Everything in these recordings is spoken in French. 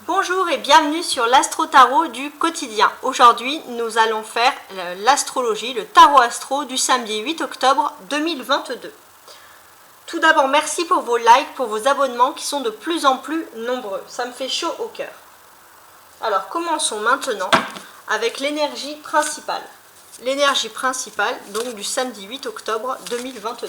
Bonjour et bienvenue sur l'Astro Tarot du quotidien. Aujourd'hui, nous allons faire l'astrologie, le tarot astro du samedi 8 octobre 2022. Tout d'abord, merci pour vos likes, pour vos abonnements qui sont de plus en plus nombreux. Ça me fait chaud au cœur. Alors, commençons maintenant avec l'énergie principale. L'énergie principale, donc du samedi 8 octobre 2022.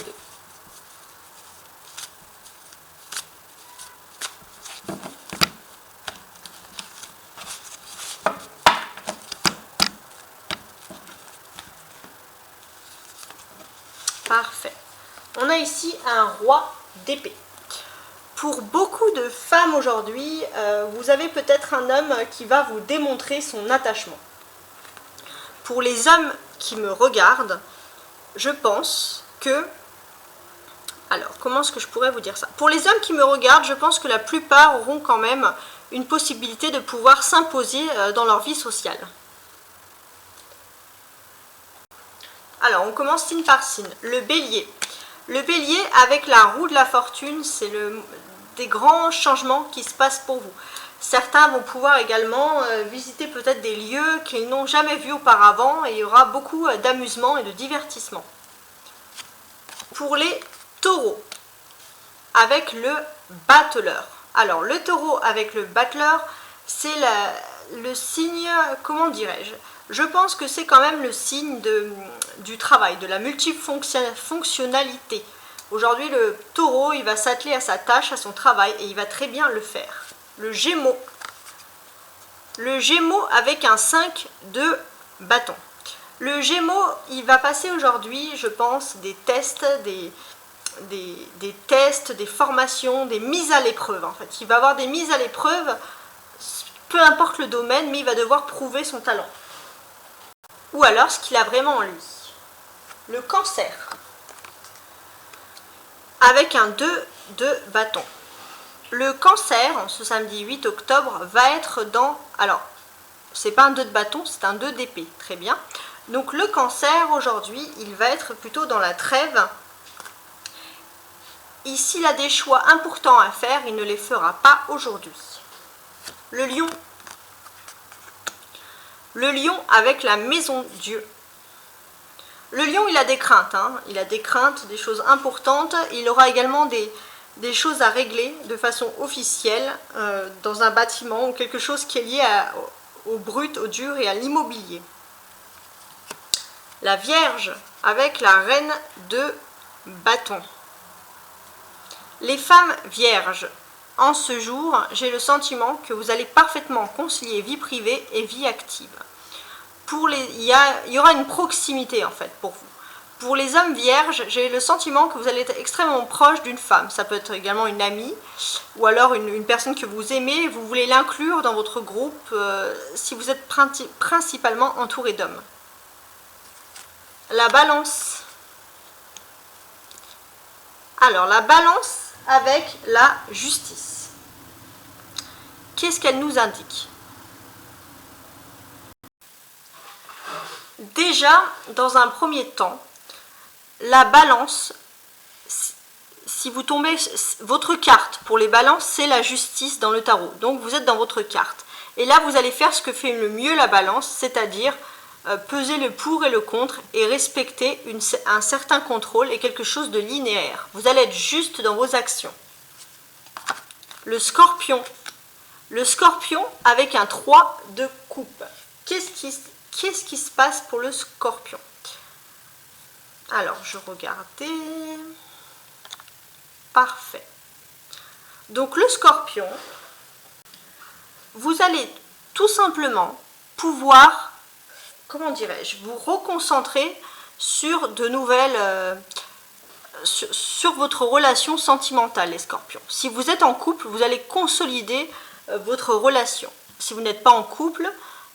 Parfait. On a ici un roi d'épée. Pour beaucoup de femmes aujourd'hui, vous avez peut-être un homme qui va vous démontrer son attachement. Pour les hommes qui me regardent, je pense que... Alors, comment est-ce que je pourrais vous dire ça? Pour les hommes qui me regardent, je pense que la plupart auront quand même une possibilité de pouvoir s'imposer dans leur vie sociale. Alors, on commence signe par signe. Le bélier. Le bélier, avec la roue de la fortune, c'est des grands changements qui se passent pour vous. Certains vont pouvoir également visiter peut-être des lieux qu'ils n'ont jamais vus auparavant et il y aura beaucoup d'amusement et de divertissement. Pour les taureaux, avec le battleur. Alors, le taureau avec le battleur, c'est le signe, comment dirais-je? Je pense que c'est quand même le signe du travail, de la multifonctionnalité. Aujourd'hui, le taureau, il va s'atteler à sa tâche, à son travail, et il va très bien le faire. Le gémeau. Le gémeau avec un 5 de bâton. Le gémeau, il va passer aujourd'hui, je pense, des tests, des tests, des formations, des mises à l'épreuve. En fait, il va avoir des mises à l'épreuve, peu importe le domaine, mais il va devoir prouver son talent. Ou alors ce qu'il a vraiment en lui. Le cancer. Avec un 2 de bâton. Le cancer, en ce samedi 8 octobre, va être dans... Alors, c'est pas un 2 de bâton, c'est un 2 d'épée. Très bien. Donc le cancer, aujourd'hui, il va être plutôt dans la trêve. Et s'il a des choix importants à faire, il ne les fera pas aujourd'hui. Le lion. Le lion avec la maison Dieu. Le lion, il a des craintes, il a des craintes, des choses importantes. Il aura également des choses à régler de façon officielle dans un bâtiment ou quelque chose qui est lié au brut, au dur et à l'immobilier. La Vierge avec la reine de bâton. Les femmes vierges, en ce jour, j'ai le sentiment que vous allez parfaitement concilier vie privée et vie active. Il y aura une proximité en fait pour vous. Pour les hommes vierges, j'ai le sentiment que vous allez être extrêmement proche d'une femme. Ça peut être également une amie ou alors une personne que vous aimez. Vous voulez l'inclure dans votre groupe si vous êtes principalement entouré d'hommes. La balance. Alors, la balance avec la justice. Qu'est-ce qu'elle nous indique? Déjà, dans un premier temps, la balance, si vous tombez, votre carte pour les balances, c'est la justice dans le tarot. Donc, vous êtes dans votre carte. Et là, vous allez faire ce que fait le mieux la balance, c'est-à-dire peser le pour et le contre et respecter un certain contrôle et quelque chose de linéaire. Vous allez être juste dans vos actions. Le scorpion. Le scorpion avec un 3 de coupe. Qu'est-ce qui se passe pour le scorpion? Alors, je regardais. Parfait. Donc, le scorpion, vous allez tout simplement pouvoir, comment dirais-je, vous reconcentrer sur de nouvelles... sur votre relation sentimentale, les scorpions. Si vous êtes en couple, vous allez consolider votre relation. Si vous n'êtes pas en couple,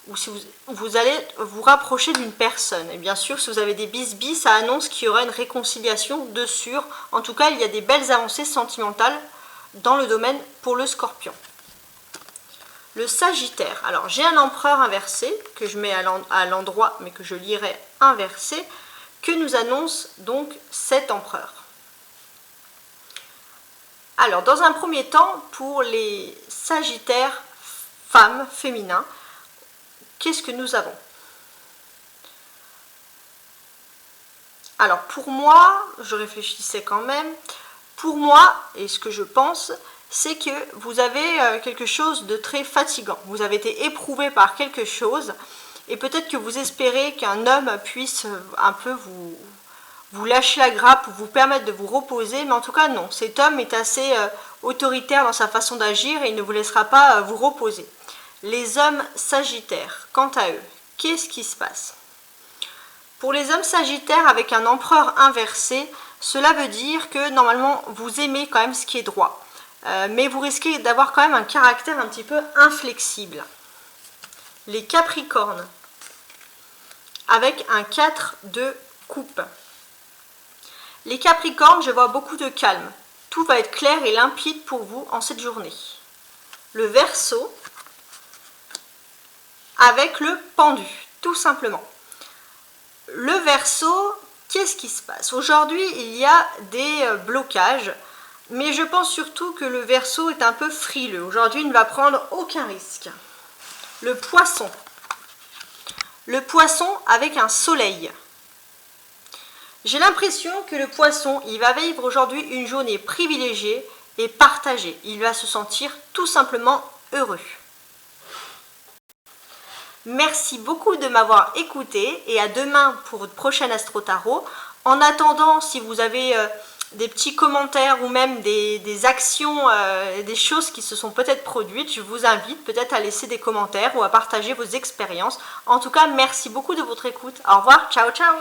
ou si vous allez vous rapprocher d'une personne. Et bien sûr, si vous avez des bisbis, ça annonce qu'il y aura une réconciliation de sûr. En tout cas, il y a des belles avancées sentimentales dans le domaine pour le scorpion. Le sagittaire. Alors, j'ai un empereur inversé que je mets à l'endroit, mais que je lirai inversé, que nous annonce donc cet empereur. Alors, dans un premier temps, pour les sagittaires femme, féminin, qu'est-ce que nous avons? Alors pour moi, je réfléchissais quand même, pour moi, et ce que je pense, c'est que vous avez quelque chose de très fatigant. Vous avez été éprouvé par quelque chose et peut-être que vous espérez qu'un homme puisse un peu vous lâcher la grappe ou vous permettre de vous reposer, mais en tout cas non, cet homme est assez autoritaire dans sa façon d'agir et il ne vous laissera pas vous reposer. Les hommes sagittaires, quant à eux, qu'est-ce qui se passe? Pour les hommes sagittaires avec un empereur inversé, cela veut dire que normalement vous aimez quand même ce qui est droit. Mais vous risquez d'avoir quand même un caractère un petit peu inflexible. Les Capricornes, avec un 4 de coupe. Les Capricornes, je vois beaucoup de calme. Tout va être clair et limpide pour vous en cette journée. Le Verseau, avec le pendu, tout simplement. Le Verseau, qu'est-ce qui se passe? Aujourd'hui, il y a des blocages, mais je pense surtout que le Verseau est un peu frileux. Aujourd'hui, il ne va prendre aucun risque. Le Poisson. Le Poisson avec un soleil. J'ai l'impression que le Poisson, il va vivre aujourd'hui une journée privilégiée et partagée. Il va se sentir tout simplement heureux. Merci beaucoup de m'avoir écouté et à demain pour votre prochaine Astro Tarot. En attendant, si vous avez des petits commentaires ou même des actions, des choses qui se sont peut-être produites, je vous invite peut-être à laisser des commentaires ou à partager vos expériences. En tout cas, merci beaucoup de votre écoute. Au revoir, ciao ciao.